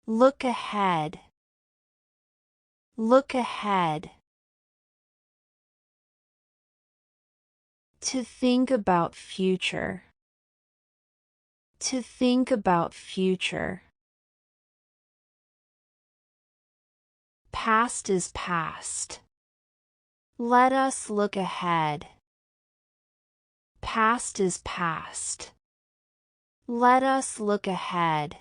Look ahead. Look ahead. To think about future. To think about future. Past is past. Let us look ahead. Past is past. Let us look ahead.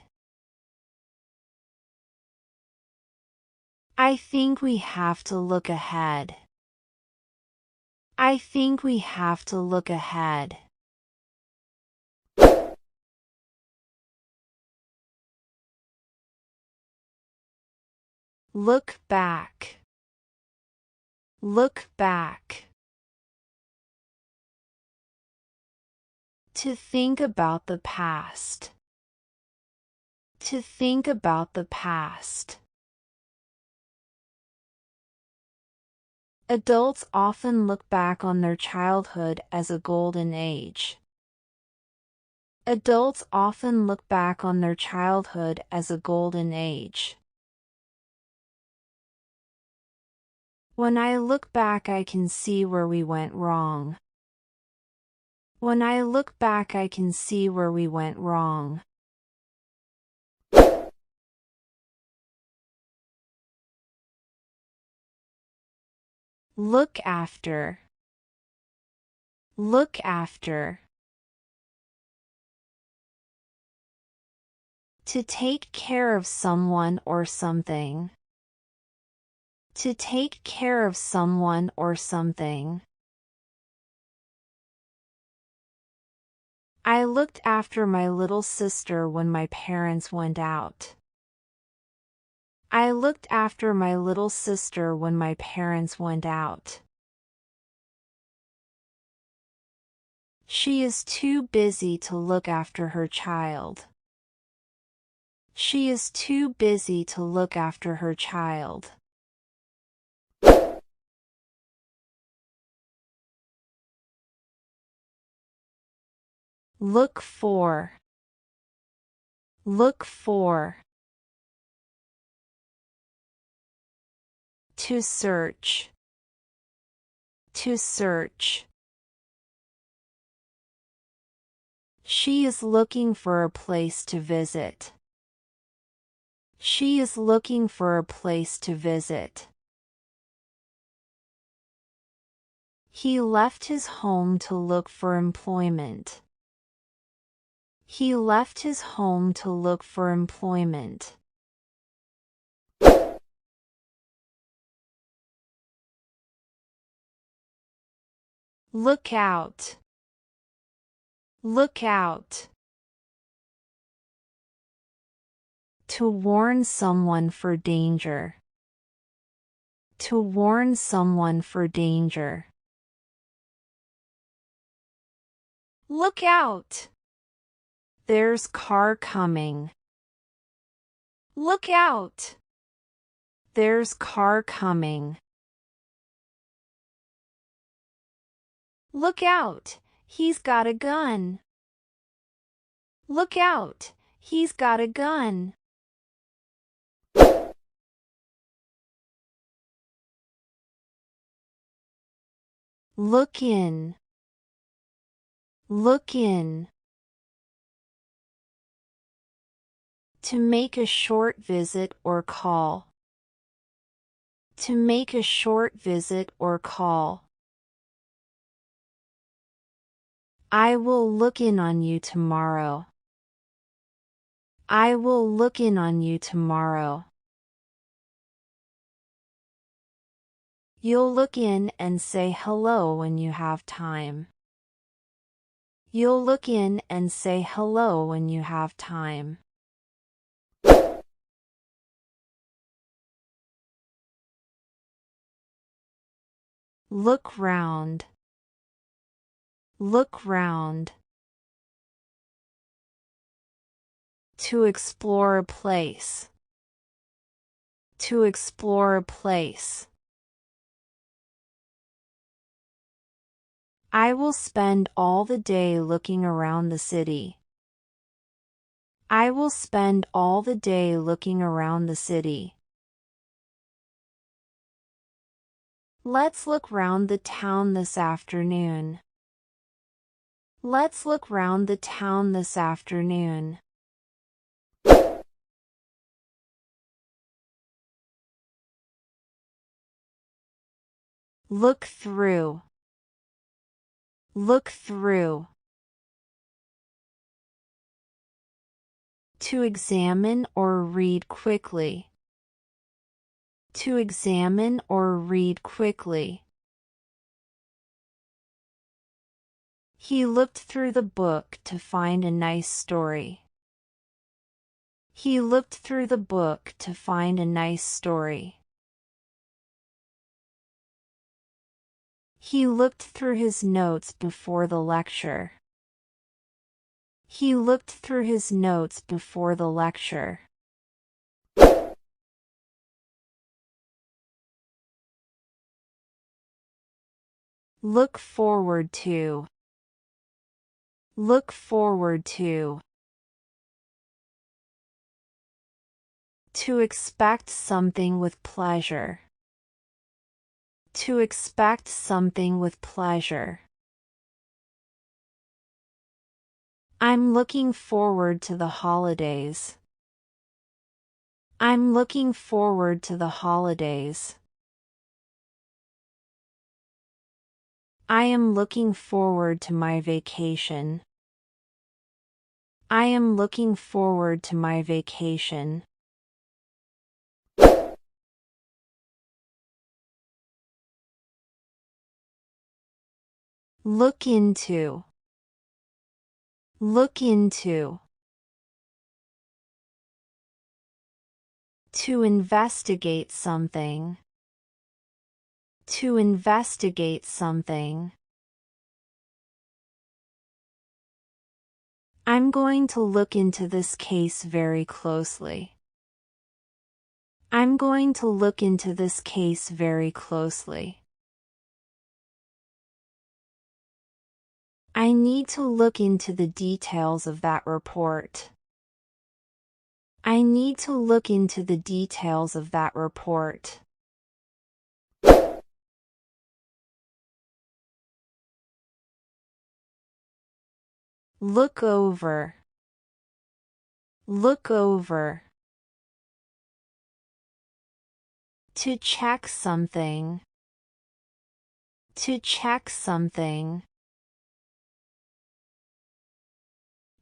I think we have to look ahead. I think we have to look ahead. Look back. Look back. To think about the past. To think about the past. Adults often look back on their childhood as a golden age. Adults often look back on their childhood as a golden age. When I look back, I can see where we went wrong. When I look back, I can see where we went wrong. Look after. Look after. To take care of someone or something. To take care of someone or something. I looked after my little sister when my parents went out. I looked after my little sister when my parents went out. She is too busy to look after her child. She is too busy to look after her child. Look for. Look for. To search. To search. She is looking for a place to visit. She is looking for a place to visit. He left his home to look for employment. He left his home to look for employment. Look out. Look out. To warn someone for danger. To warn someone for danger. Look out! There's car coming. Look out! There's car coming. Look out! He's got a gun. Look out! He's got a gun. Look in. Look in. To make a short visit or call. To make a short visit or call. I will look in on you tomorrow. I will look in on you tomorrow. You'll look in and say hello when you have time. You'll look in and say hello when you have time. Look round. Look round. To explore a place. To explore a place. I will spend all the day looking around the city. I will spend all the day looking around the city. Let's look round the town this afternoon. Let's look round the town this afternoon. Look through. Look through. To examine or read quickly. To examine or read quickly. He looked through the book to find a nice story. He looked through the book to find a nice story. He looked through his notes before the lecture. He looked through his notes before the lecture. Look forward to. Look forward to. To expect something with pleasure. To expect something with pleasure. I'm looking forward to the holidays. I'm looking forward to the holidays. I am looking forward to my vacation. I am looking forward to my vacation. Look into. Look into. To investigate something. To investigate something. I'm going to look into this case very closely. I'm going to look into this case very closely. I need to look into the details of that report. I need to look into the details of that report. Look over. Look over. To check something. To check something.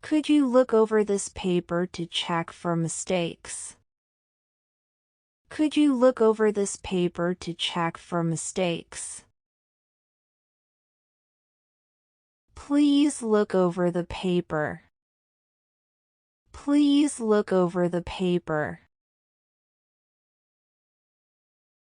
Could you look over this paper to check for mistakes? Could you look over this paper to check for mistakes? Please look over the paper. Please look over the paper.